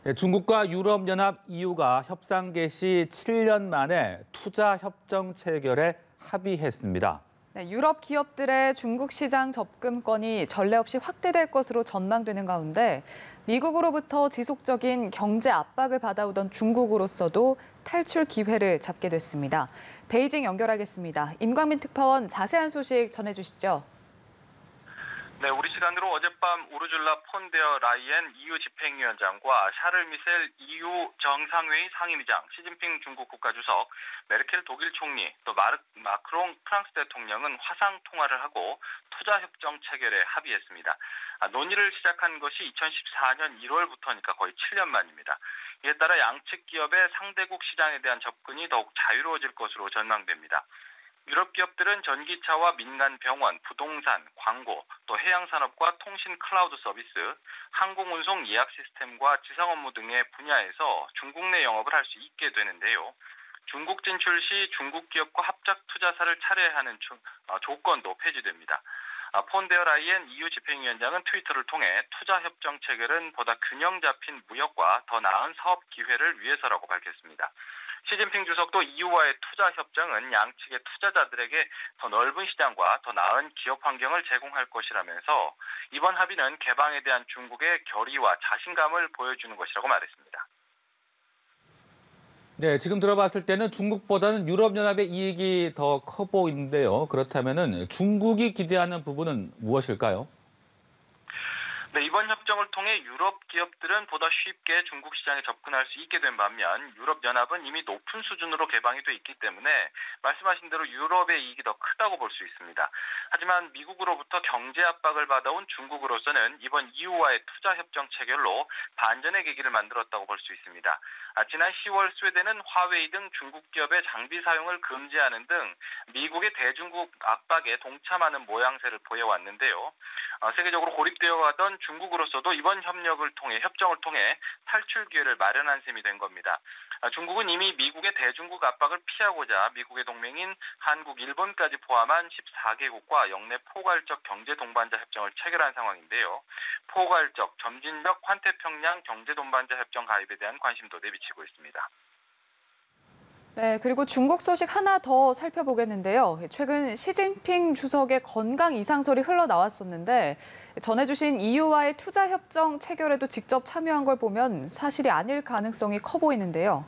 네, 중국과 유럽연합 EU가 협상 개시 7년 만에 투자 협정 체결에 합의했습니다. 네, 유럽 기업들의 중국 시장 접근권이 전례 없이 확대될 것으로 전망되는 가운데 미국으로부터 지속적인 경제 압박을 받아오던 중국으로서도 탈출 기회를 잡게 됐습니다. 베이징 연결하겠습니다. 임광민 특파원 자세한 소식 전해주시죠. 네, 우리 시간으로 어젯밤 우르줄라 폰 데어 라이엔 EU 집행위원장과 샤를 미셀 EU 정상회의 상임위장, 시진핑 중국 국가주석, 메르켈 독일 총리, 또 마크롱 프랑스 대통령은 화상 통화를 하고 투자협정 체결에 합의했습니다. 논의를 시작한 것이 2014년 1월부터니까 거의 7년 만입니다. 이에 따라 양측 기업의 상대국 시장에 대한 접근이 더욱 자유로워질 것으로 전망됩니다. 유럽 기업들은 전기차와 민간 병원, 부동산, 광고, 또 해양산업과 통신 클라우드 서비스, 항공운송 예약 시스템과 지상 업무 등의 분야에서 중국 내 영업을 할 수 있게 되는데요. 중국 진출 시 중국 기업과 합작 투자사를 차례하는 조건도 폐지됩니다. 폰 데어 라이엔 EU 집행위원장은 트위터를 통해 투자협정 체결은 보다 균형 잡힌 무역과 더 나은 사업 기회를 위해서라고 밝혔습니다. 시진핑 주석도 EU와의 투자 협정은 양측의 투자자들에게 더 넓은 시장과 더 나은 기업 환경을 제공할 것이라면서 이번 합의는 개방에 대한 중국의 결의와 자신감을 보여주는 것이라고 말했습니다. 네, 지금 들어봤을 때는 중국보다는 유럽연합의 이익이 더 커 보이는데요. 그렇다면 중국이 기대하는 부분은 무엇일까요? 네, 이번 협정을 통해 유럽 기업들은 보다 쉽게 중국 시장에 접근할 수 있게 된 반면 유럽연합은 이미 높은 수준으로 개방이 돼 있기 때문에 말씀하신 대로 유럽의 이익이 더 크다고 볼 수 있습니다. 하지만 미국으로부터 경제 압박을 받아온 중국으로서는 이번 EU와의 투자협정 체결로 반전의 계기를 만들었다고 볼 수 있습니다. 지난 10월 스웨덴은 화웨이 등 중국 기업의 장비 사용을 금지하는 등 미국의 대중국 압박에 동참하는 모양새를 보여왔는데요. 세계적으로 고립되어 가던 중국으로서도 이번 협정을 통해 탈출 기회를 마련한 셈이 된 겁니다. 중국은 이미 미국의 대중국 압박을 피하고자 미국의 동맹인 한국, 일본까지 포함한 14개국과 영내 포괄적 경제 동반자 협정을 체결한 상황인데요. 포괄적, 점진적 환태평양 경제 동반자 협정 가입에 대한 관심도 내비치고 있습니다. 네, 그리고 중국 소식 하나 더 살펴보겠는데요. 최근 시진핑 주석의 건강 이상설이 흘러나왔었는데 전해주신 EU와의 투자 협정 체결에도 직접 참여한 걸 보면 사실이 아닐 가능성이 커 보이는데요.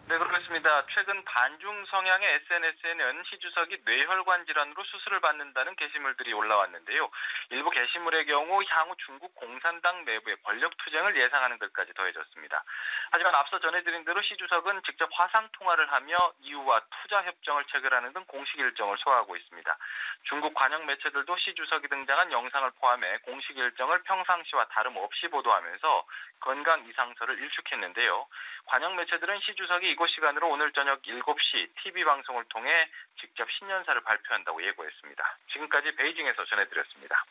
네, 그렇습니다. 최근 반중 성향의 SNS에는 시 주석이 뇌혈관 질환으로 수술을 받는다는 게시물들이 올라왔는데요. 일부 게시물의 경우 향후 중국 공산당 내부의 권력 투쟁을 예상하는 것까지 더해졌습니다. 하지만 앞서 전해드린 대로 시 주석은 직접 화상 통화를 하며 EU와 투자 협정을 체결하는 등 공식 일정을 소화하고 있습니다. 중국 관영 매체들도 시 주석이 등장한 영상을 포함해 공식 일정을 평상시와 다름없이 보도하면서 건강 이상설을 일축했는데요. 관영 매체들은 시 주석이 이곳 시간으로 오늘 저녁 7시 TV 방송을 통해 직접 신년사를 발표한다고 예고했습니다. 지금까지 베이징에서 전해드렸습니다.